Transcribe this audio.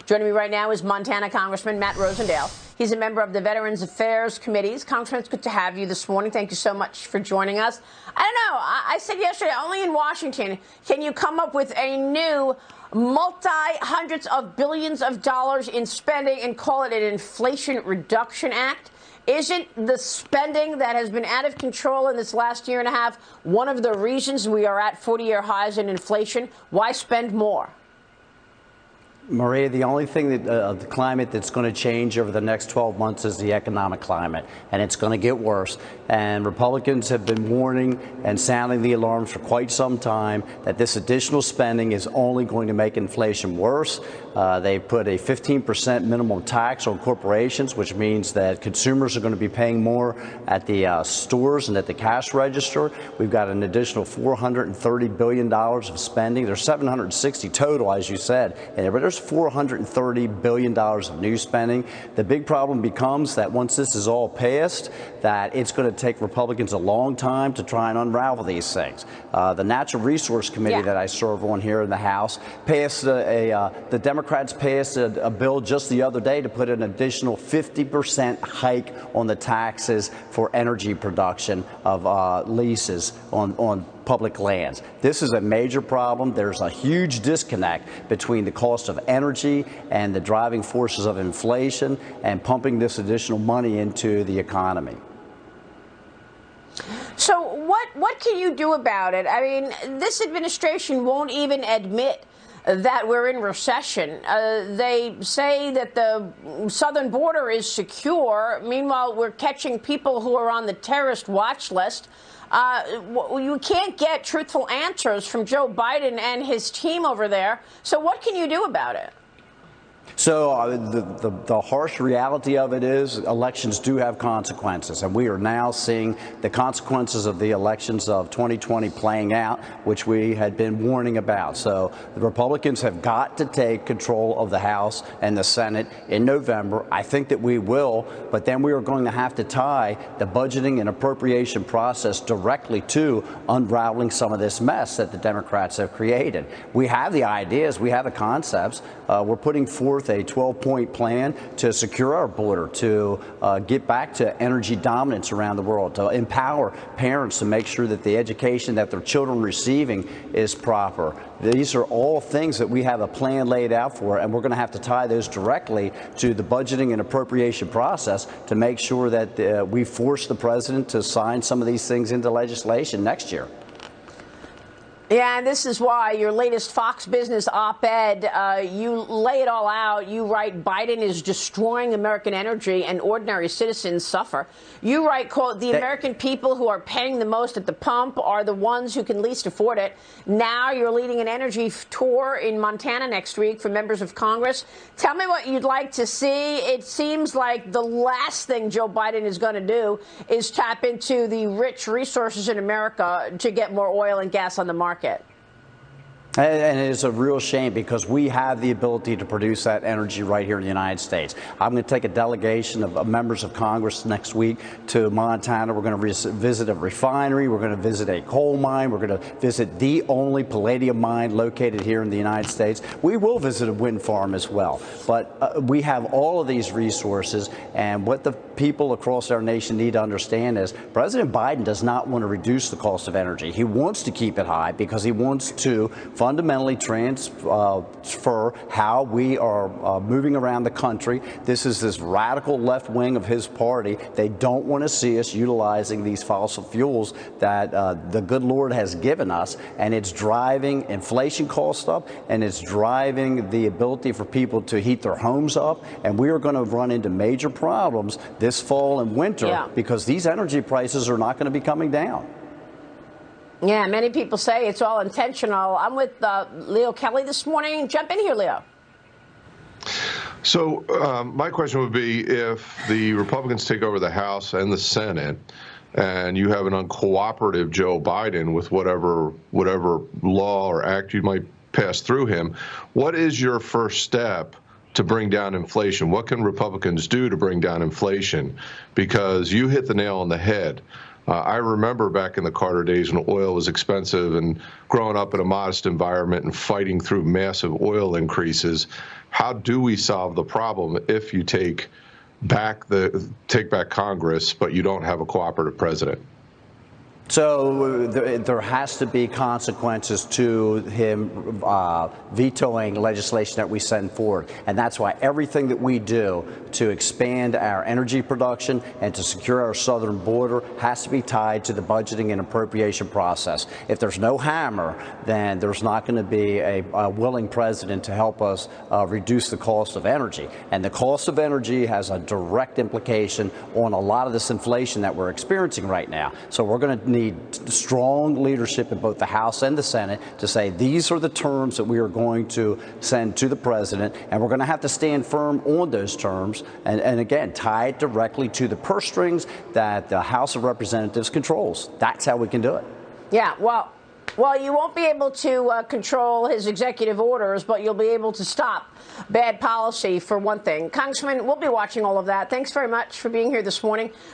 Joining me right now is Montana Congressman Matt Rosendale. He's a member of the Veterans Affairs Committees. Congressman, it's good to have you this morning. Thank you so much for joining us. I don't know. I said yesterday, only in Washington can you come up with a new multi-hundreds of billions of dollars in spending and call it an Inflation Reduction Act. Isn't the spending that has been out of control in this last year and a half one of the reasons we are at 40-year highs in inflation? Why spend more? Maria, the only thing that the climate that's going to change over the next 12 months is the economic climate, and it's going to get worse. And Republicans have been warning and sounding the alarms for quite some time that this additional spending is only going to make inflation worse. They put a 15% minimum tax on corporations, which means that consumers are going to be paying more at the stores and at the cash register. We've got an additional $430 billion of spending. There's 760 total, as you said, and there's $430 billion of new spending. The big problem becomes that once this is all passed, that it's going to take Republicans a long time to try and unravel these things. The Natural Resource Committee that I serve on here in the House passed the Democrats passed a bill just the other day to put an additional 50% hike on the taxes for energy production of leases on public lands. This is a major problem. There's a huge disconnect between the cost of energy and the driving forces of inflation and pumping this additional money into the economy. So what can you do about it? I mean, this administration won't even admit that we're in recession. They say that the southern border is secure. Meanwhile, we're catching people who are on the terrorist watch list. You can't get truthful answers from Joe Biden and his team over there. So what can you do about it? So the harsh reality of it is elections do have consequences, and we are now seeing the consequences of the elections of 2020 playing out, which we had been warning about. So the Republicans have got to take control of the House and the Senate in November. I think that we will, but then we are going to have to tie the budgeting and appropriation process directly to unraveling some of this mess that the Democrats have created. We have the ideas, we have the concepts. We're putting forth a 12-point plan to secure our border, to get back to energy dominance around the world, to empower parents to make sure that the education that their children are receiving is proper. These are all things that we have a plan laid out for, and we're going to have to tie those directly to the budgeting and appropriation process to make sure that we force the president to sign some of these things into legislation next year. Yeah, and this is why your latest Fox Business op-ed, you lay it all out. You write, Biden is destroying American energy and ordinary citizens suffer. You write, quote, the American people who are paying the most at the pump are the ones who can least afford it. Now you're leading an energy tour in Montana next week for members of Congress. Tell me what you'd like to see. It seems like the last thing Joe Biden is going to do is tap into the rich resources in America to get more oil and gas on the market. And it is a real shame because we have the ability to produce that energy right here in the United States. I'm going to take a delegation of members of Congress next week to Montana. We're going to visit a refinery. We're going to visit a coal mine. We're going to visit the only palladium mine located here in the United States. We will visit a wind farm as well. But we have all of these resources, and what the people across our nation need to understand is President Biden does not want to reduce the cost of energy. He wants to keep it high because he wants to fundamentally transfer how we are moving around the country. This is this radical left wing of his party. They don't want to see us utilizing these fossil fuels that the good Lord has given us, and it's driving inflation costs up, and it's driving the ability for people to heat their homes up, and we are going to run into major problems this fall and winter because these energy prices are not going to be coming down. Yeah, many people say it's all intentional. I'm with Leo Kelly this morning. Jump in here, Leo. So my question would be, if the Republicans take over the House and the Senate, and you have an uncooperative Joe Biden with whatever law or act you might pass through him, what is your first step to bring down inflation? What can Republicans do to bring down inflation? Because you hit the nail on the head. I remember back in the Carter days when oil was expensive and growing up in a modest environment and fighting through massive oil increases. How do we solve the problem if you take back Congress, but you don't have a cooperative president? So there has to be consequences to him vetoing legislation that we send forward. And that's why everything that we do to expand our energy production and to secure our southern border has to be tied to the budgeting and appropriation process. If there's no hammer, then there's not going to be a willing president to help us reduce the cost of energy. And the cost of energy has a direct implication on a lot of this inflation that we're experiencing right now. So we're going to need strong leadership in both the House and the Senate to say these are the terms that we are going to send to the president, and we're going to have to stand firm on those terms and again, tie it directly to the purse strings that the House of Representatives controls. That's how we can do it. Yeah, well, you won't be able to control his executive orders, but you'll be able to stop bad policy, for one thing. Congressman, we'll be watching all of that. Thanks very much for being here this morning.